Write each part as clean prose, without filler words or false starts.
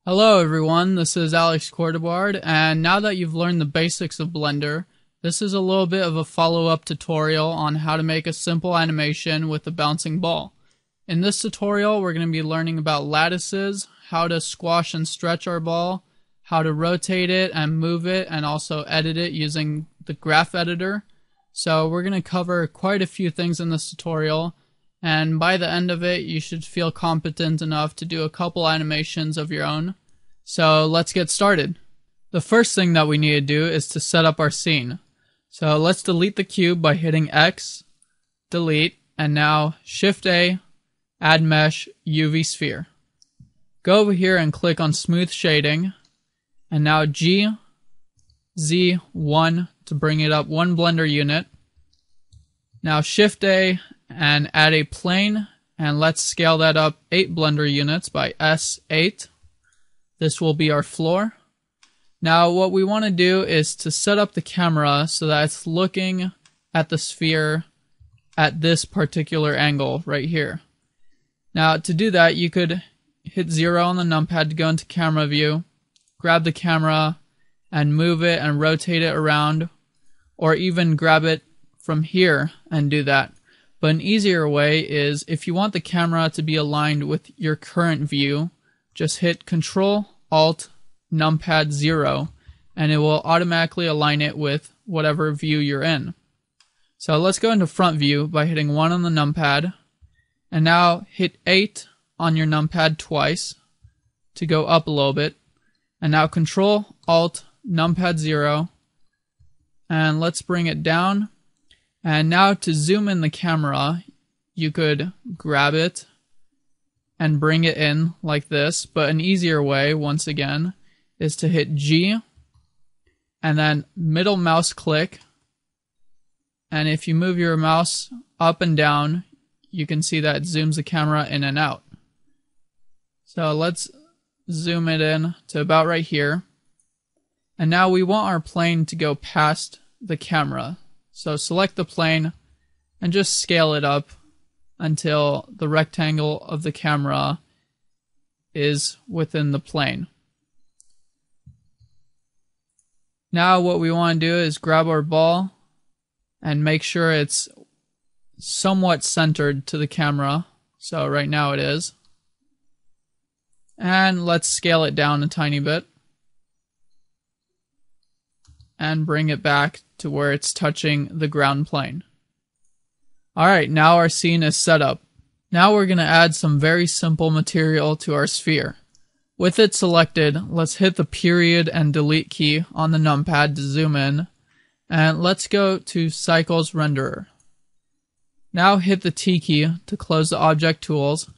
Hello everyone, this is Alex Cordobard, and now that you've learned the basics of Blender, this is a little bit of a follow-up tutorial on how to make a simple animation with a bouncing ball. In this tutorial, we're going to be learning about lattices, how to squash and stretch our ball, how to rotate it and move it, and also edit it using the graph editor. So we're going to cover quite a few things in this tutorial, and by the end of it, you should feel competent enough to do a couple animations of your own. So let's get started. The first thing that we need to do is to set up our scene. So let's delete the cube by hitting X, delete, and now Shift A, add mesh, UV sphere. Go over here and click on smooth shading, and now G, Z, 1 to bring it up 1 blender unit. Now Shift A and add a plane, and let's scale that up 8 blender units by S8. This will be our floor. Now what we want to do is to set up the camera so that it's looking at the sphere at this particular angle right here. Now to do that, you could hit 0 on the numpad to go into camera view, grab the camera and move it and rotate it around, or even grab it from here and do that. But an easier way is, if you want the camera to be aligned with your current view, just hit Control, Alt, numpad 0, and it will automatically align it with whatever view you're in. So let's go into front view by hitting 1 on the numpad, and now hit 8 on your numpad twice to go up a little bit, and now Control, Alt, numpad 0, and let's bring it down. And now to zoom in the camera, you could grab it and bring it in like this, but an easier way, once again, is to hit G and then middle mouse click, and if you move your mouse up and down, you can see that it zooms the camera in and out. So let's zoom it in to about right here, and now we want our plane to go past the camera. So select the plane and just scale it up until the rectangle of the camera is within the plane. Now what we want to do is grab our ball and make sure it's somewhat centered to the camera. So right now it is. And let's scale it down a tiny bit and bring it back to where it's touching the ground plane. Alright, now our scene is set up. Now we're going to add some very simple material to our sphere. With it selected, let's hit the period and delete key on the numpad to zoom in, and let's go to Cycles Renderer. Now hit the T key to close the object tools,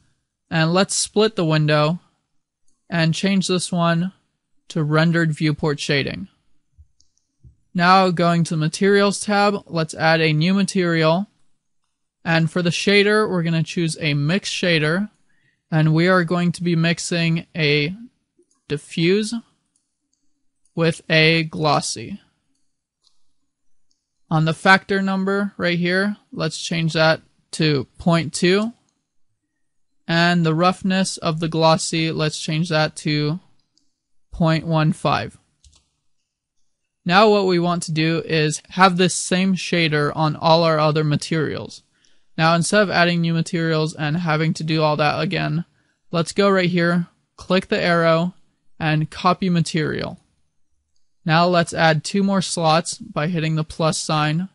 and let's split the window and change this one to Rendered Viewport Shading. Now going to the Materials tab, let's add a new material, and for the shader we're going to choose a mix shader, and we are going to be mixing a diffuse with a glossy. On the factor number right here, let's change that to 0.2, and the roughness of the glossy, let's change that to 0.15. Now what we want to do is have this same shader on all our other materials. Now instead of adding new materials and having to do all that again, let's go right here, click the arrow, and copy material. Now let's add 2 more slots by hitting the plus sign,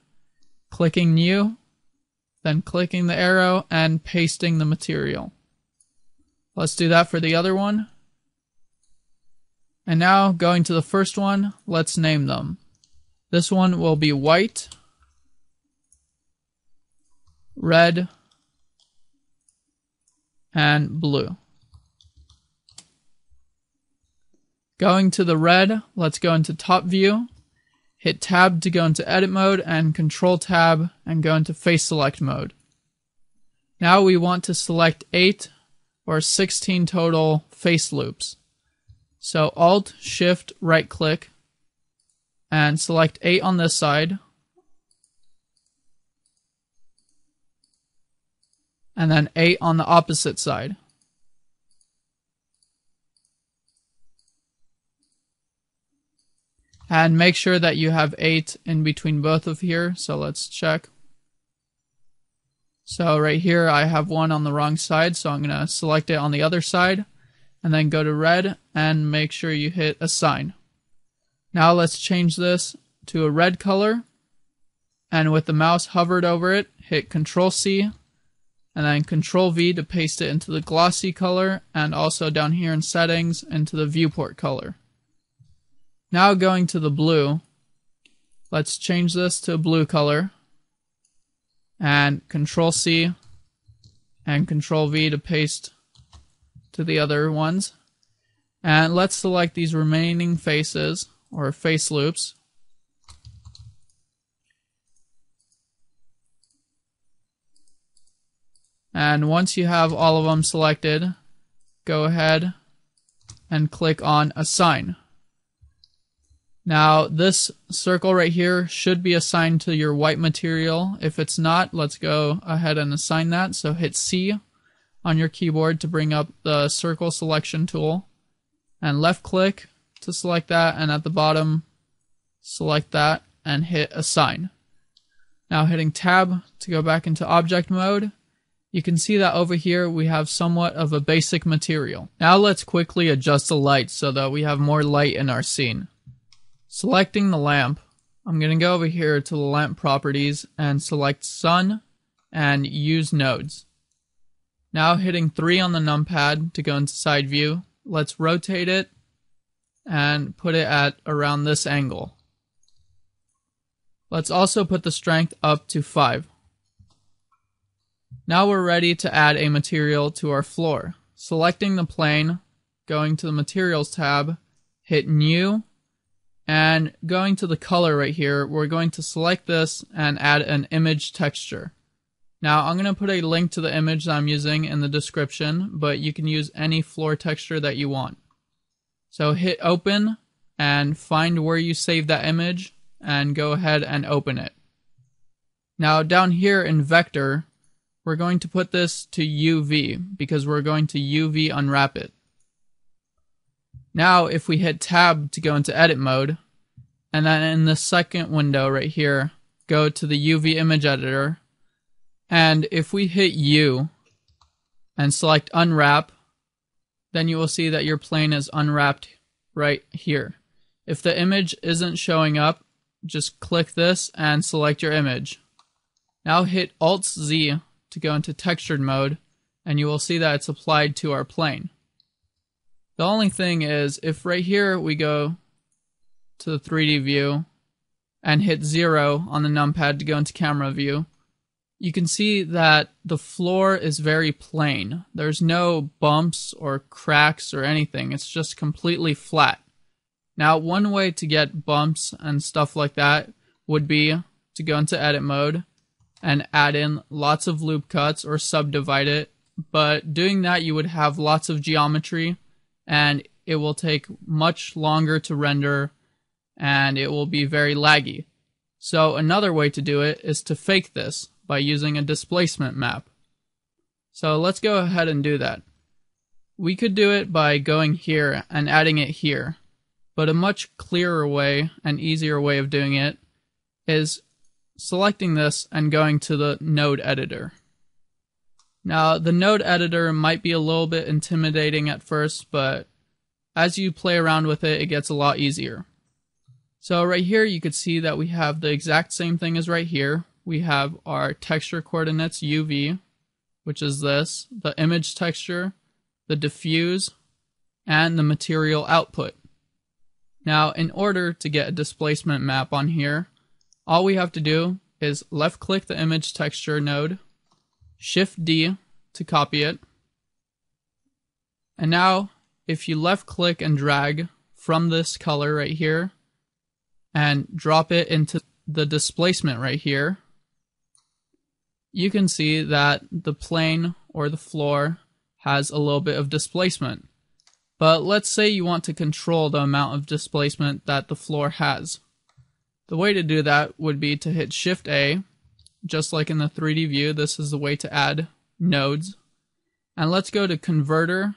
clicking new, then clicking the arrow and pasting the material. Let's do that for the other one. And now going to the first one, let's name them. This one will be white, red, and blue. Going to the red, let's go into top view, hit tab to go into edit mode, and control tab and go into face select mode. Now we want to select 8 or 16 total face loops. So Alt, Shift, right click, and select 8 on this side, and then 8 on the opposite side. And make sure that you have 8 in between both of here. So let's check. So right here I have 1 on the wrong side, so I'm going to select it on the other side and then go to red and make sure you hit assign. Now let's change this to a red color, and with the mouse hovered over it, hit Control C and then Control V to paste it into the glossy color, and also down here in settings into the viewport color. Now going to the blue, let's change this to a blue color and Control C and Control V to paste to the other ones. And let's select these remaining faces or face loops. And once you have all of them selected, go ahead and click on Assign. Now this circle right here should be assigned to your white material. If it's not, let's go ahead and assign that. So hit C on your keyboard to bring up the circle selection tool, and left click to select that, and at the bottom select that and hit Assign. Now hitting Tab to go back into object mode, you can see that over here we have somewhat of a basic material. Now let's quickly adjust the light so that we have more light in our scene. Selecting the lamp, I'm going to go over here to the lamp properties and select Sun and use nodes. Now hitting 3 on the numpad to go into side view, let's rotate it and put it at around this angle. Let's also put the strength up to 5. Now we're ready to add a material to our floor. Selecting the plane, going to the Materials tab, hit New, and going to the color right here, we're going to select this and add an image texture. Now I'm going to put a link to the image that I'm using in the description, but you can use any floor texture that you want. So hit Open and find where you saved that image and go ahead and open it. Now down here in Vector, we're going to put this to UV because we're going to UV unwrap it. Now if we hit Tab to go into edit mode, and then in the second window right here, go to the UV image editor, and if we hit U and select unwrap, then you will see that your plane is unwrapped right here. If the image isn't showing up, just click this and select your image. Now hit Alt-Z to go into textured mode, and you will see that it's applied to our plane. The only thing is, if right here we go to the 3D view and hit 0 on the numpad to go into camera view, you can see that the floor is very plain. There's no bumps or cracks or anything. It's just completely flat. Now, one way to get bumps and stuff like that would be to go into edit mode and add in lots of loop cuts or subdivide it. But doing that, you would have lots of geometry, and it will take much longer to render, and it will be very laggy. So another way to do it is to fake this by using a displacement map. So let's go ahead and do that. We could do it by going here and adding it here, but a much clearer way and easier way of doing it is selecting this and going to the node editor. Now the node editor might be a little bit intimidating at first, but as you play around with it, it gets a lot easier. So right here you could see that we have the exact same thing as right here. We have our texture coordinates UV, which is this, the image texture, the diffuse, and the material output. Now in order to get a displacement map on here, all we have to do is left click the image texture node, Shift D to copy it, and now if you left click and drag from this color right here and drop it into the displacement right here, you can see that the plane or the floor has a little bit of displacement. But let's say you want to control the amount of displacement that the floor has. The way to do that would be to hit Shift A, just like in the 3D view. This is the way to add nodes. And let's go to Converter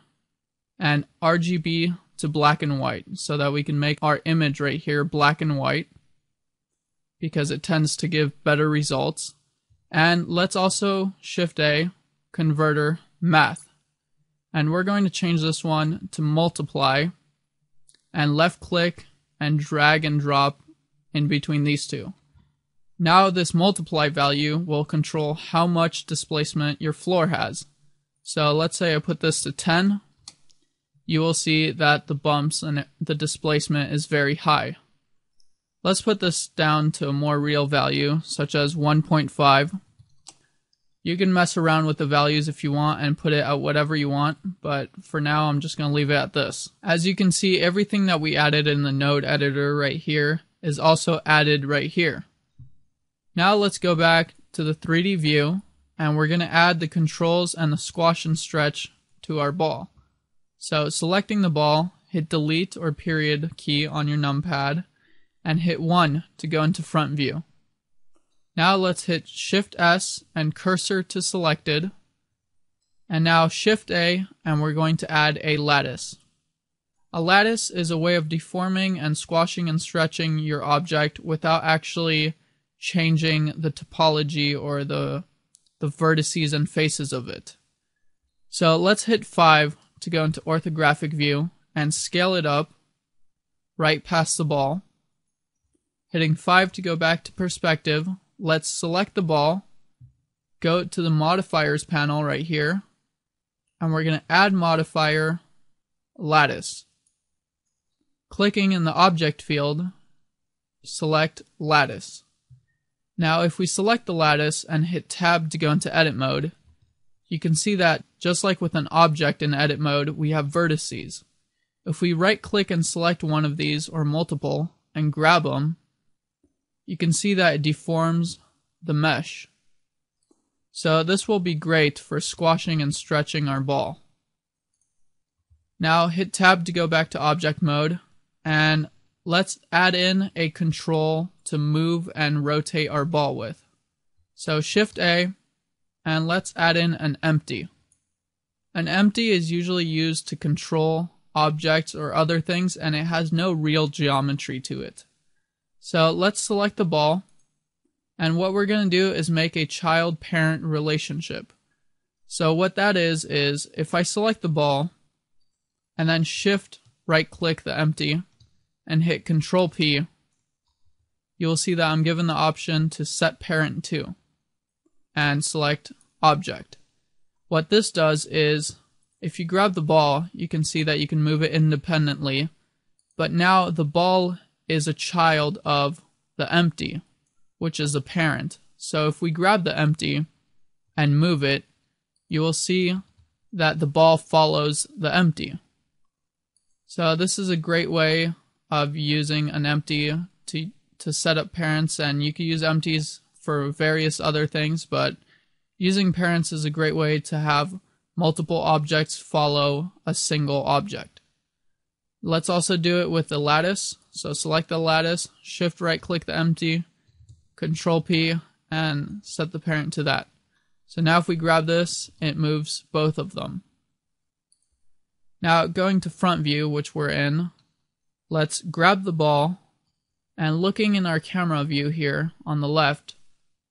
and RGB to black and white so that we can make our image right here black and white because it tends to give better results. And let's also Shift A, converter, math. And we're going to change this one to multiply and left click and drag and drop in between these two. Now this multiply value will control how much displacement your floor has. So let's say I put this to 10. You will see that the bumps and the displacement is very high. Let's put this down to a more real value, such as 1.5. You can mess around with the values if you want and put it at whatever you want, but for now I'm just going to leave it at this. As you can see, everything that we added in the node editor right here is also added right here. Now let's go back to the 3D view, and we're going to add the controls and the squash and stretch to our ball. So selecting the ball, hit delete or period key on your numpad, and hit 1 to go into front view. Now let's hit Shift S and cursor to selected, and now Shift A, and we're going to add a lattice. A lattice is a way of deforming and squashing and stretching your object without actually changing the topology or the vertices and faces of it. So let's hit 5 to go into orthographic view and scale it up right past the ball. Hitting 5 to go back to perspective. Let's select the ball, go to the modifiers panel right here, and we're going to add modifier lattice. Clicking in the object field, select lattice. Now if we select the lattice and hit tab to go into edit mode, you can see that just like with an object in edit mode, we have vertices. If we right click and select one of these or multiple and grab them, you can see that it deforms the mesh. So this will be great for squashing and stretching our ball. Now hit tab to go back to object mode, and let's add in a control to move and rotate our ball with. So Shift A, and let's add in an empty. An empty is usually used to control objects or other things, and it has no real geometry to it. So let's select the ball, and what we're going to do is make a child-parent relationship. So what that is if I select the ball and then Shift right-click the empty and hit Control P, you will see that I'm given the option to set parent to and select object. What this does is if you grab the ball, you can see that you can move it independently, but now the ball is a child of the empty, which is a parent. So if we grab the empty and move it, you will see that the ball follows the empty. So this is a great way of using an empty to set up parents, and you can use empties for various other things, but using parents is a great way to have multiple objects follow a single object. Let's also do it with the lattice. So select the lattice, Shift right click the empty, Control P, and set the parent to that. So now if we grab this, it moves both of them. Now going to front view, which we're in, let's grab the ball, and looking in our camera view here on the left,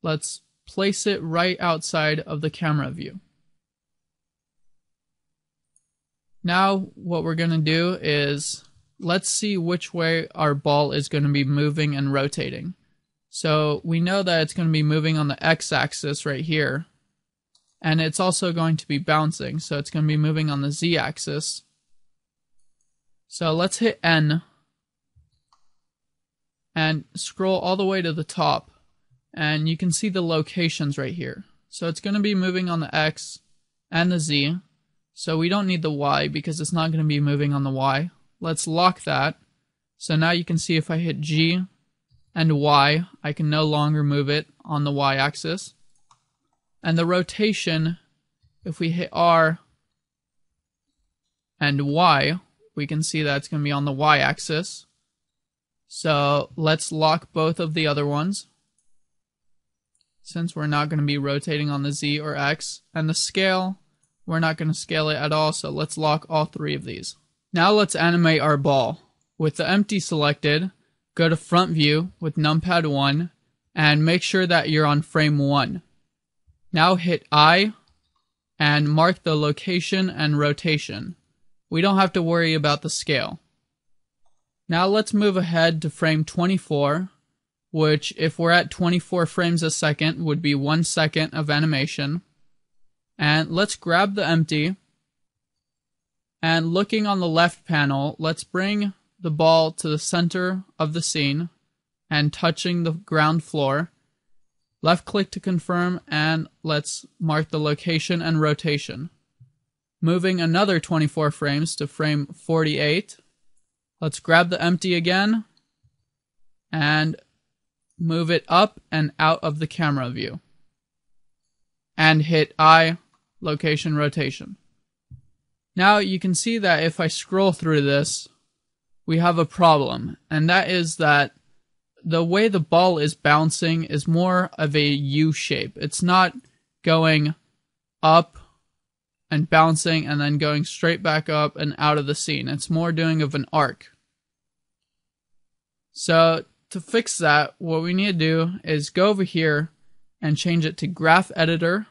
let's place it right outside of the camera view. Now what we're going to do is let's see which way our ball is going to be moving and rotating. So we know that it's going to be moving on the x-axis right here, and it's also going to be bouncing, so it's going to be moving on the z-axis. So let's hit N and scroll all the way to the top, and you can see the locations right here. So it's going to be moving on the x and the z, so we don't need the y because it's not going to be moving on the y. Let's lock that. So now you can see if I hit G and Y, I can no longer move it on the y-axis. And the rotation, if we hit R and Y, we can see that it's going to be on the y-axis. So let's lock both of the other ones, since we're not going to be rotating on the Z or X. And the scale, we're not going to scale it at all, so let's lock all three of these. Now let's animate our ball. With the empty selected, go to front view with numpad 1 and make sure that you're on frame 1. Now hit I and mark the location and rotation. We don't have to worry about the scale. Now let's move ahead to frame 24, which if we're at 24 frames a second would be 1 second of animation. And let's grab the empty, and looking on the left panel, let's bring the ball to the center of the scene and touching the ground floor. Left click to confirm, and let's mark the location and rotation. Moving another 24 frames to frame 48. Let's grab the empty again and move it up and out of the camera view. And hit I, location, rotation. Now you can see that if I scroll through this, we have a problem, and that is that the way the ball is bouncing is more of a U shape. It's not going up and bouncing and then going straight back up and out of the scene. It's more doing of an arc. So to fix that, what we need to do is go over here and change it to Graph Editor,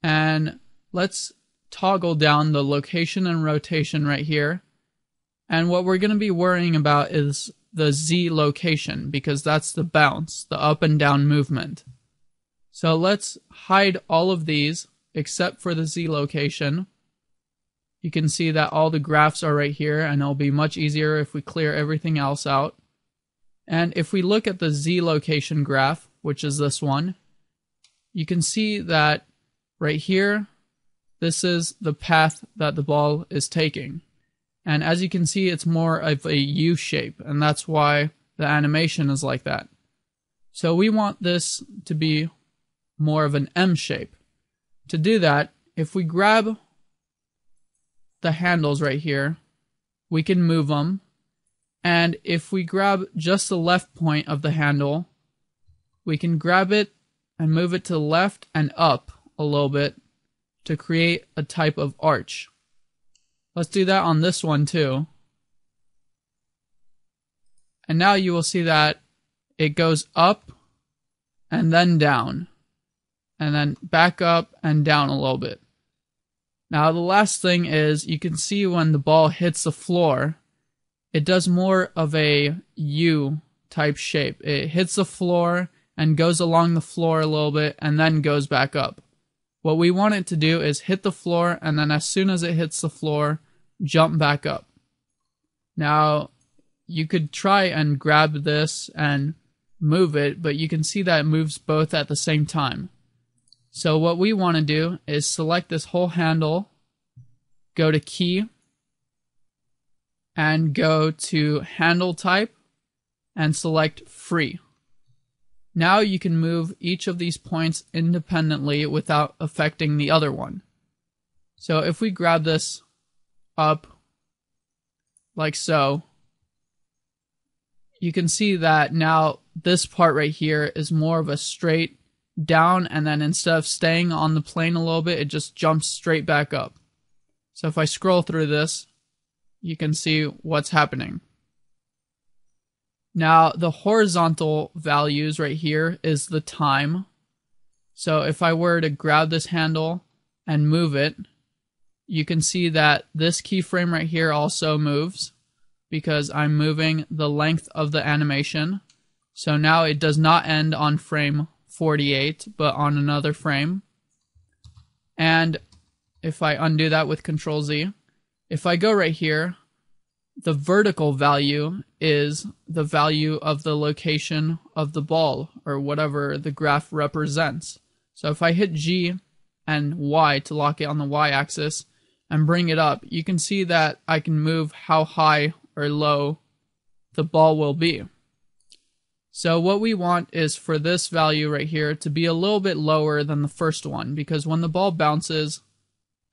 and let's toggle down the location and rotation right here. And what we're going to be worrying about is the Z location, because that's the bounce, the up and down movement. So let's hide all of these except for the Z location. You can see that all the graphs are right here, and it'll be much easier if we clear everything else out. And if we look at the Z location graph, which is this one, you can see that right here, this is the path that the ball is taking. And as you can see, it's more of a U shape, and that's why the animation is like that. So we want this to be more of an M shape. To do that, if we grab the handles right here, we can move them. And if we grab just the left point of the handle, we can grab it and move it to the left and up a little bit to create a type of arch. Let's do that on this one too. And now you will see that it goes up and then down, and then back up and down a little bit. Now the last thing is, you can see when the ball hits the floor, it does more of a U type shape. It hits the floor and goes along the floor a little bit and then goes back up. What we want it to do is hit the floor, and then as soon as it hits the floor, jump back up. Now, you could try and grab this and move it, but you can see that it moves both at the same time. So what we want to do is select this whole handle, go to Key, and go to Handle Type, and select Free. Now you can move each of these points independently without affecting the other one. So if we grab this up like so, you can see that now this part right here is more of a straight down, and then instead of staying on the plane a little bit, it just jumps straight back up. So if I scroll through this, you can see what's happening. Now the horizontal values right here is the time. So if I were to grab this handle and move it, you can see that this keyframe right here also moves because I'm moving the length of the animation. So now it does not end on frame 48, but on another frame. And if I undo that with Control Z, if I go right here, the vertical value is the value of the location of the ball, or whatever the graph represents. So if I hit G and Y to lock it on the Y-axis and bring it up, you can see that I can move how high or low the ball will be. So what we want is for this value right here to be a little bit lower than the first one, because when the ball bounces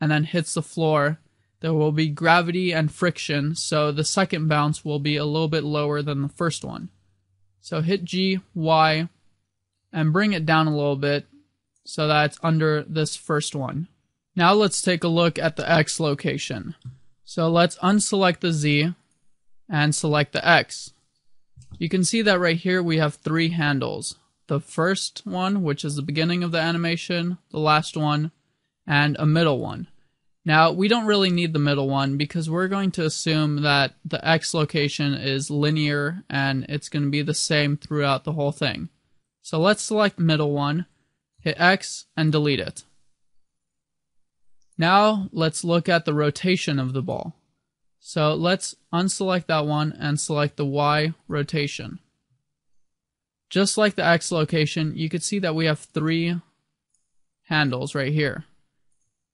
and then hits the floor, there will be gravity and friction, so the second bounce will be a little bit lower than the first one. So hit G, Y, and bring it down a little bit so that it's under this first one. Now let's take a look at the X location. So let's unselect the Z and select the X. You can see that right here we have three handles. The first one, which is the beginning of the animation, the last one, and a middle one. Now, we don't really need the middle one because we're going to assume that the X location is linear and it's going to be the same throughout the whole thing. So let's select the middle one, hit X, and delete it. Now, let's look at the rotation of the ball. So let's unselect that one and select the Y rotation. Just like the X location, you can see that we have three handles right here.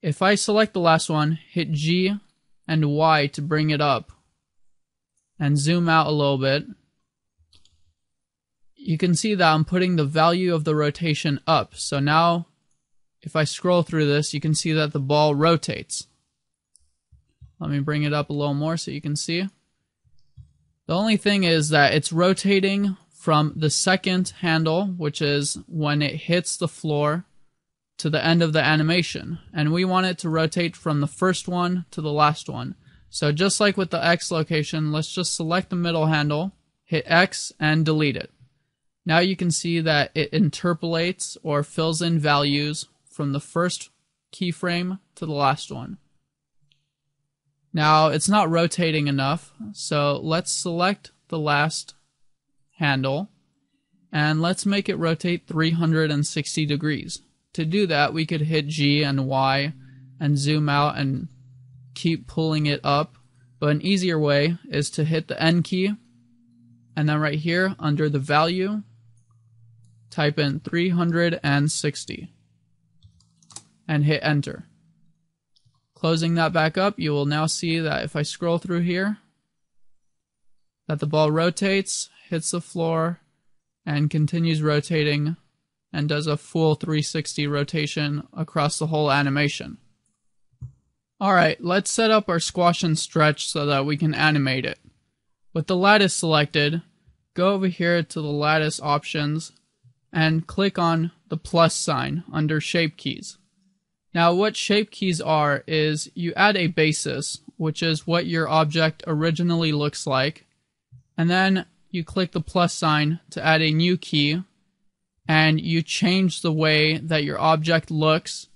If I select the last one, hit G and Y to bring it up, and zoom out a little bit, you can see that I'm putting the value of the rotation up. So now, if I scroll through this, you can see that the ball rotates. Let me bring it up a little more so you can see. The only thing is that it's rotating from the second handle, which is when it hits the floor, to the end of the animation. And we want it to rotate from the first one to the last one. So just like with the X location, let's just select the middle handle, hit X, and delete it. Now you can see that it interpolates or fills in values from the first keyframe to the last one. Now it's not rotating enough, so let's select the last handle and let's make it rotate 360 degrees. To do that, we could hit G and Y and zoom out and keep pulling it up, but an easier way is to hit the N key and then right here under the value type in 360 and hit enter. Closing that back up, you will now see that if I scroll through here, that the ball rotates, hits the floor, and continues rotating, and does a full 360 rotation across the whole animation. Alright, let's set up our squash and stretch so that we can animate it. With the lattice selected, go over here to the lattice options, and click on the plus sign under shape keys. Now what shape keys are is you add a basis, which is what your object originally looks like, and then you click the plus sign to add a new key, and you change the way that your object looks,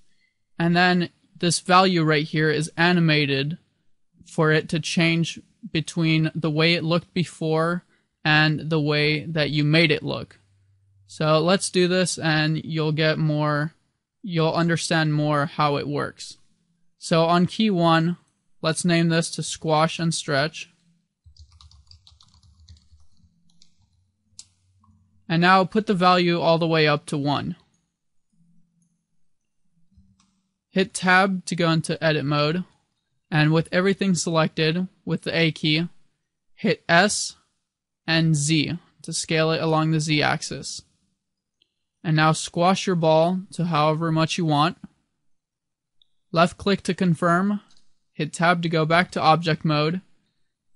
and then this value right here is animated for it to change between the way it looked before and the way that you made it look. So let's do this and you'll understand more how it works. So on key 1, let's name this to squash and stretch. And now put the value all the way up to 1. Hit tab to go into edit mode, and with everything selected with the A key, hit S and Z to scale it along the Z axis. And now squash your ball to however much you want. Left click to confirm, hit tab to go back to object mode,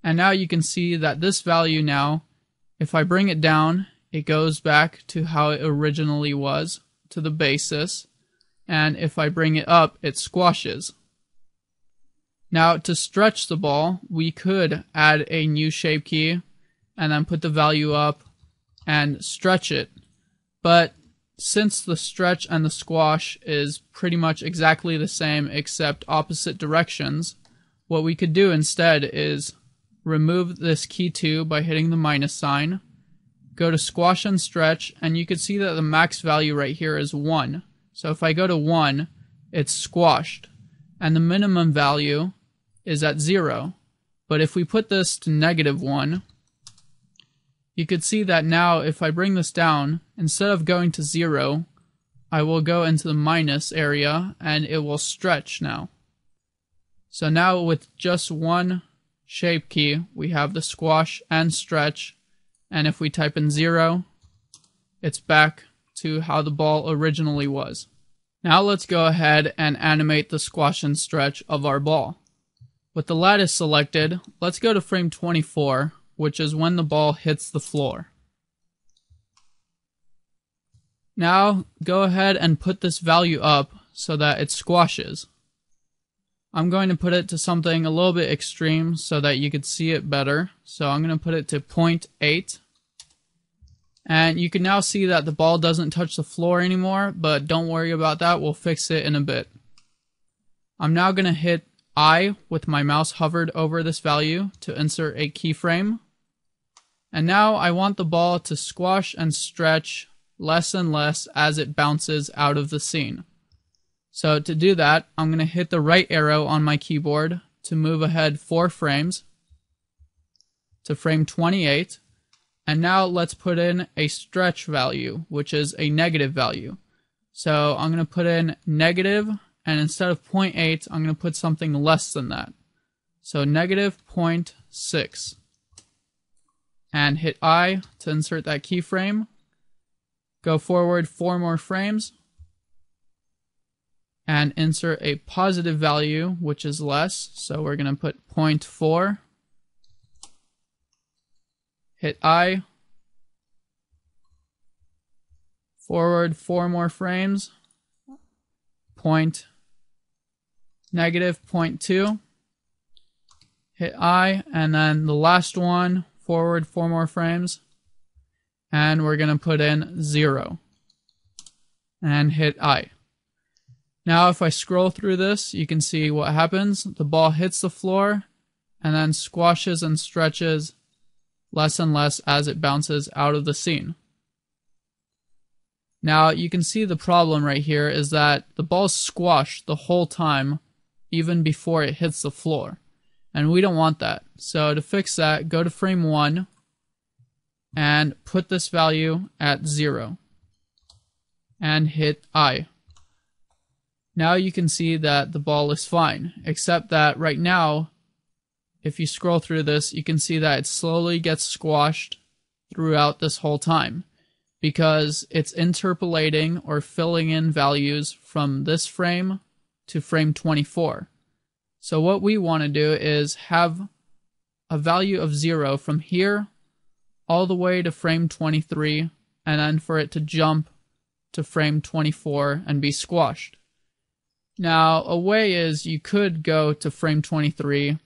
and now you can see that this value now, if I bring it down, it goes back to how it originally was, to the basis, and if I bring it up, it squashes. Now to stretch the ball, we could add a new shape key and then put the value up and stretch it, but since the stretch and the squash is pretty much exactly the same except opposite directions, what we could do instead is remove this key 2 by hitting the minus sign, go to squash and stretch, and you can see that the max value right here is 1. So if I go to 1, it's squashed, and the minimum value is at 0. But if we put this to -1, you could see that now if I bring this down, instead of going to 0, I will go into the minus area and it will stretch now. So now with just one shape key, we have the squash and stretch, and if we type in 0, it's back to how the ball originally was. Now let's go ahead and animate the squash and stretch of our ball. With the lattice selected, let's go to frame 24, which is when the ball hits the floor. Now go ahead and put this value up so that it squashes. I'm going to put it to something a little bit extreme so that you could see it better. So I'm going to put it to 0.8. And you can now see that the ball doesn't touch the floor anymore, but don't worry about that, we'll fix it in a bit. I'm now going to hit I with my mouse hovered over this value to insert a keyframe. And now I want the ball to squash and stretch less and less as it bounces out of the scene. So to do that, I'm going to hit the right arrow on my keyboard to move ahead 4 frames to frame 28. And now let's put in a stretch value, which is a negative value. So I'm going to put in negative, and instead of 0.8, I'm going to put something less than that. So negative 0.6. And hit I to insert that keyframe. Go forward 4 more frames. And insert a positive value, which is less. So we're going to put 0.4. Hit I. Forward 4 more frames. Negative 0.2. Hit I. And then the last one, forward 4 more frames. And we're going to put in 0. And hit I. Now if I scroll through this, you can see what happens. The ball hits the floor and then squashes and stretches less and less as it bounces out of the scene. Now you can see the problem right here is that the ball's squashed the whole time even before it hits the floor. And we don't want that. So to fix that, go to frame 1 and put this value at 0. And hit I. Now you can see that the ball is fine, except that right now, if you scroll through this, you can see that it slowly gets squashed throughout this whole time because it's interpolating or filling in values from this frame to frame 24. So what we want to do is have a value of 0 from here all the way to frame 23, and then for it to jump to frame 24 and be squashed. Now, a way is you could go to frame 23,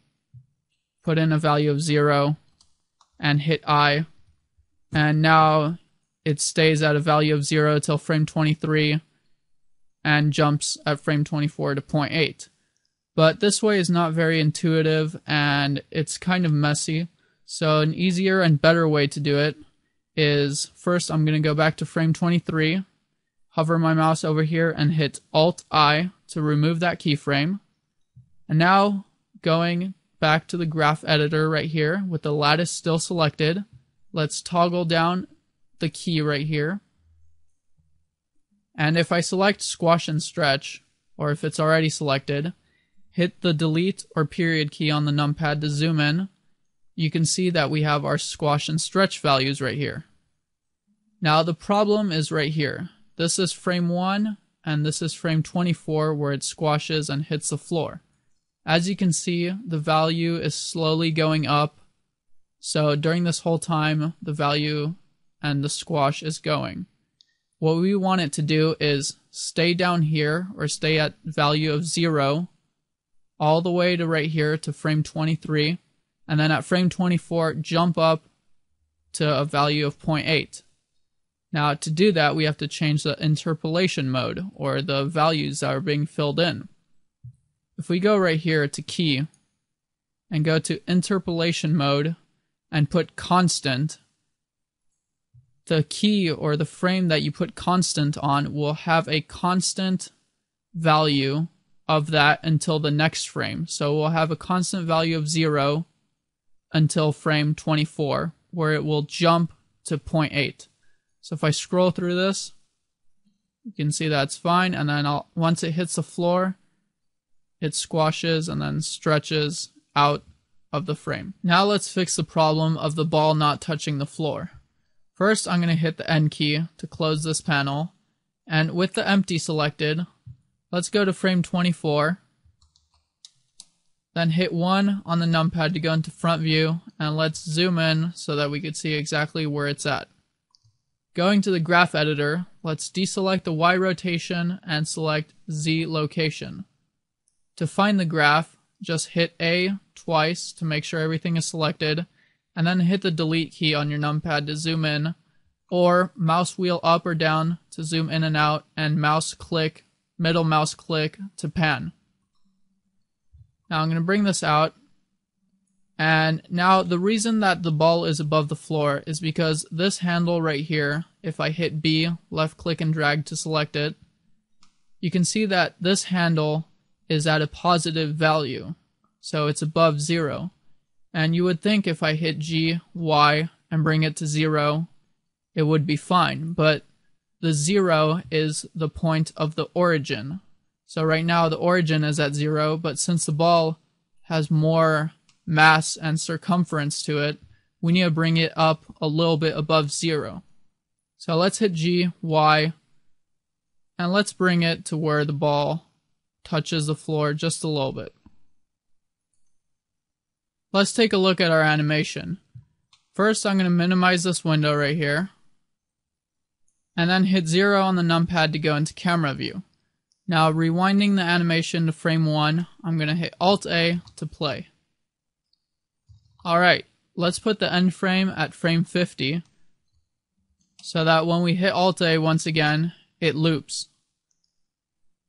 put in a value of 0, and hit I, and now it stays at a value of 0 till frame 23, and jumps at frame 24 to 0.8. But this way is not very intuitive, and it's kind of messy, so an easier and better way to do it is, first I'm going to go back to frame 23, hover my mouse over here, and hit Alt-I to remove that keyframe. And now going back to the graph editor right here with the lattice still selected, let's toggle down the key right here. And if I select squash and stretch, or if it's already selected, hit the delete or period key on the numpad to zoom in, you can see that we have our squash and stretch values right here. Now the problem is right here. This is frame 1, and this is frame 24 where it squashes and hits the floor. As you can see, the value is slowly going up, so during this whole time, the value and the squash is going. What we want it to do is stay down here, or stay at value of 0, all the way to right here to frame 23, and then at frame 24, jump up to a value of 0.8. Now to do that, we have to change the interpolation mode, or the values that are being filled in. If we go right here to key, and go to interpolation mode, and put constant, the key or the frame that you put constant on will have a constant value of that until the next frame. So we'll have a constant value of 0 until frame 24, where it will jump to 0.8. So if I scroll through this, you can see that's fine, and then once it hits the floor, it squashes and then stretches out of the frame. Now let's fix the problem of the ball not touching the floor. First, I'm going to hit the N key to close this panel, and with the empty selected, let's go to frame 24, then hit 1 on the numpad to go into front view, and let's zoom in so that we can see exactly where it's at. Going to the graph editor, let's deselect the Y rotation and select Z location. To find the graph, just hit A twice to make sure everything is selected, and then hit the delete key on your numpad to zoom in, or mouse wheel up or down to zoom in and out, and middle mouse click to pan. Now I'm going to bring this out, and now the reason that the ball is above the floor is because this handle right here, if I hit B, left click and drag to select it, you can see that this handle is at a positive value, so it's above 0. And you would think if I hit G, Y, and bring it to 0, it would be fine, but the 0 is the point of the origin. So right now the origin is at 0, but since the ball has more mass and circumference to it, we need to bring it up a little bit above 0. So let's hit G, Y, and let's bring it to where the ball touches the floor just a little bit. Let's take a look at our animation. First, I'm going to minimize this window right here, and then hit 0 on the numpad to go into camera view. Now, rewinding the animation to frame 1, I'm going to hit Alt-A to play. Alright, let's put the end frame at frame 50, so that when we hit Alt-A once again, it loops.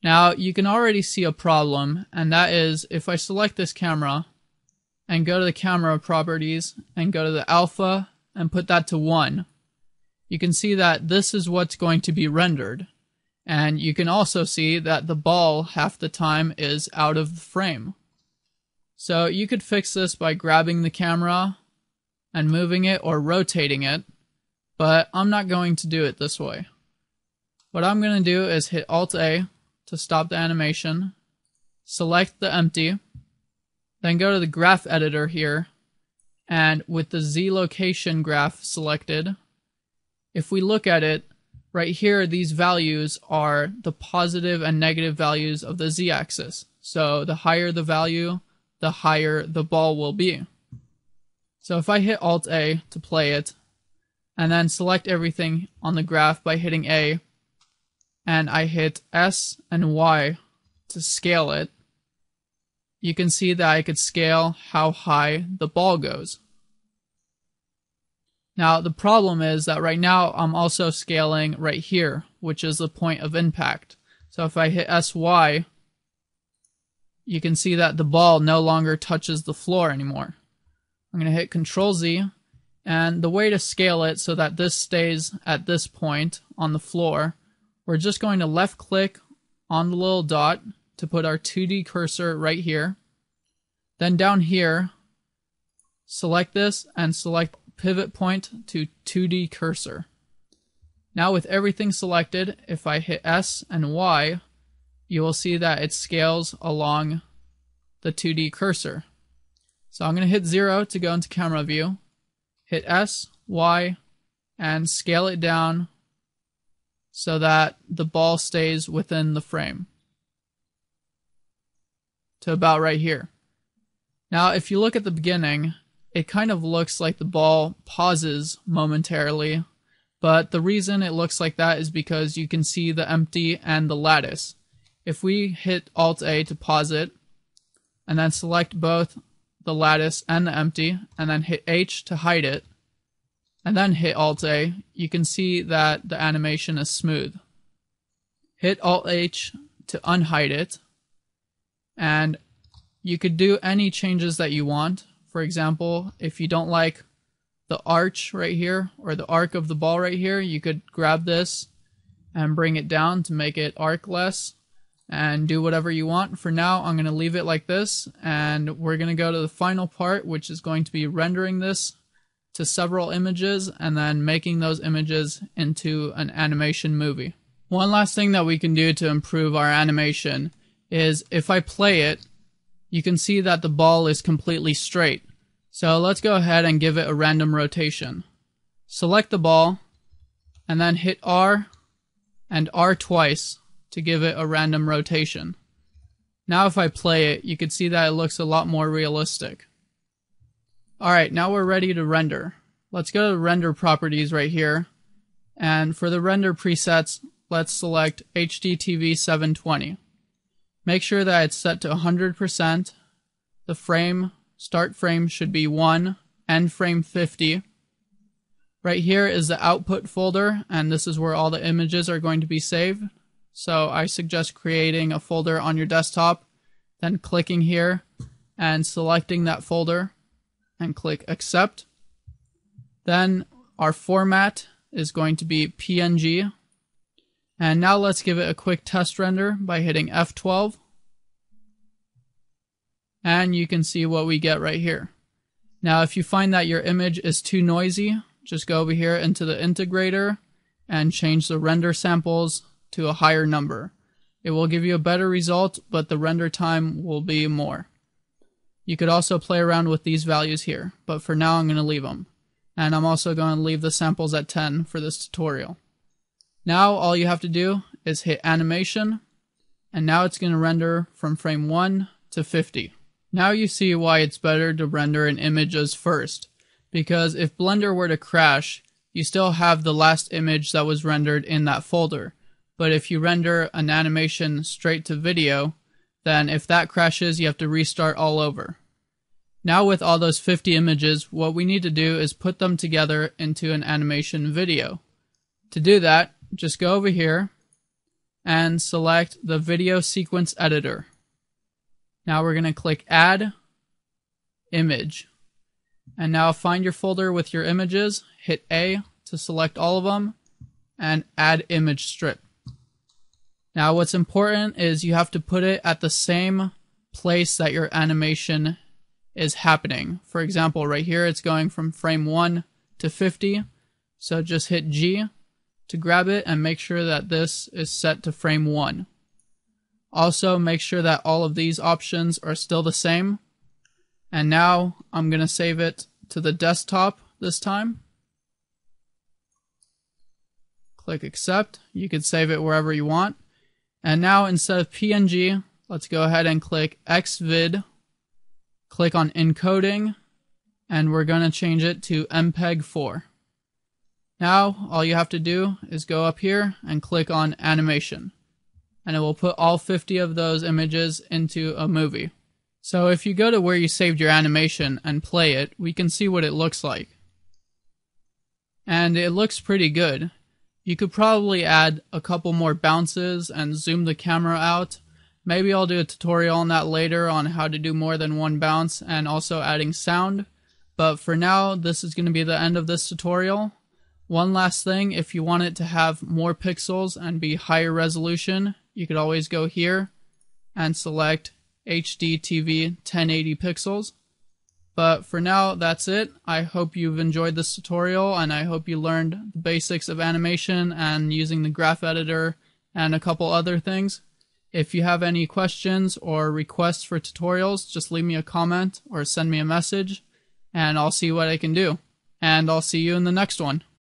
Now, you can already see a problem, and that is if I select this camera and go to the camera properties and go to the alpha and put that to 1, you can see that this is what's going to be rendered. And you can also see that the ball half the time is out of the frame. So you could fix this by grabbing the camera and moving it or rotating it, but I'm not going to do it this way. What I'm going to do is hit Alt-A to stop the animation, select the empty, then go to the graph editor here, and with the Z location graph selected, if we look at it, right here these values are the positive and negative values of the Z-axis. So the higher the value, the higher the ball will be. So if I hit Alt-A to play it, and then select everything on the graph by hitting A, and I hit S and Y to scale it, you can see that I could scale how high the ball goes. Now the problem is that right now I'm also scaling right here, which is the point of impact. So if I hit SY, you can see that the ball no longer touches the floor anymore. I'm going to hit Control Z, and the way to scale it so that this stays at this point on the floor, we're just going to left click on the little dot to put our 2D cursor right here. Then down here, select this and select pivot point to 2D cursor. Now with everything selected, if I hit S and Y, you will see that it scales along the 2D cursor. So I'm going to hit 0 to go into camera view, hit S, Y, and scale it down so that the ball stays within the frame to about right here. Now if you look at the beginning, it kind of looks like the ball pauses momentarily, but the reason it looks like that is because you can see the empty and the lattice. If we hit Alt-A to pause it, and then select both the lattice and the empty, and then hit H to hide it, and then hit Alt-A, you can see that the animation is smooth. Hit Alt-H to unhide it, and you could do any changes that you want. For example, if you don't like the arch right here, or the arc of the ball right here, you could grab this and bring it down to make it arc less, and do whatever you want. For now, I'm going to leave it like this, and we're going to go to the final part, which is going to be rendering this to several images and then making those images into an animation movie. One last thing that we can do to improve our animation is if I play it, you can see that the ball is completely straight. So let's go ahead and give it a random rotation. Select the ball and then hit R and R twice to give it a random rotation. Now if I play it, you can see that it looks a lot more realistic. Alright, now we're ready to render. Let's go to the render properties right here, and for the render presets, let's select HDTV 720. Make sure that it's set to 100%. The start frame should be 1, end frame 50. Right here is the output folder, and this is where all the images are going to be saved. So I suggest creating a folder on your desktop, then clicking here and selecting that folder and click accept. Then our format is going to be PNG. And now let's give it a quick test render by hitting F12. And you can see what we get right here. Now if you find that your image is too noisy, just go over here into the integrator and change the render samples to a higher number. It will give you a better result, but the render time will be more. You could also play around with these values here, but for now I'm going to leave them. And I'm also going to leave the samples at 10 for this tutorial. Now all you have to do is hit animation, and now it's going to render from frame 1 to 50. Now you see why it's better to render an image as first, because if Blender were to crash, you still have the last image that was rendered in that folder. But if you render an animation straight to video, then if that crashes, you have to restart all over. Now with all those 50 images, what we need to do is put them together into an animation video. To do that, just go over here and select the video sequence editor. Now we're going to click add image. And now find your folder with your images, hit A to select all of them, and add image strip. Now what's important is you have to put it at the same place that your animation is happening. For example, right here it's going from frame 1 to 50, so just hit G to grab it and make sure that this is set to frame 1. Also make sure that all of these options are still the same. And now I'm going to save it to the desktop this time. Click accept. You can save it wherever you want. And now instead of PNG, let's go ahead and click Xvid. Click on encoding, and we're going to change it to MPEG-4. Now all you have to do is go up here and click on animation, and it will put all 50 of those images into a movie. So if you go to where you saved your animation and play it, we can see what it looks like. And it looks pretty good. You could probably add a couple more bounces and zoom the camera out. Maybe I'll do a tutorial on that later on how to do more than one bounce and also adding sound. But for now, this is going to be the end of this tutorial. One last thing, if you want it to have more pixels and be higher resolution, you could always go here and select HD TV 1080 pixels. But for now, that's it. I hope you've enjoyed this tutorial, and I hope you learned the basics of animation and using the graph editor and a couple other things. If you have any questions or requests for tutorials, just leave me a comment or send me a message, and I'll see what I can do. And I'll see you in the next one.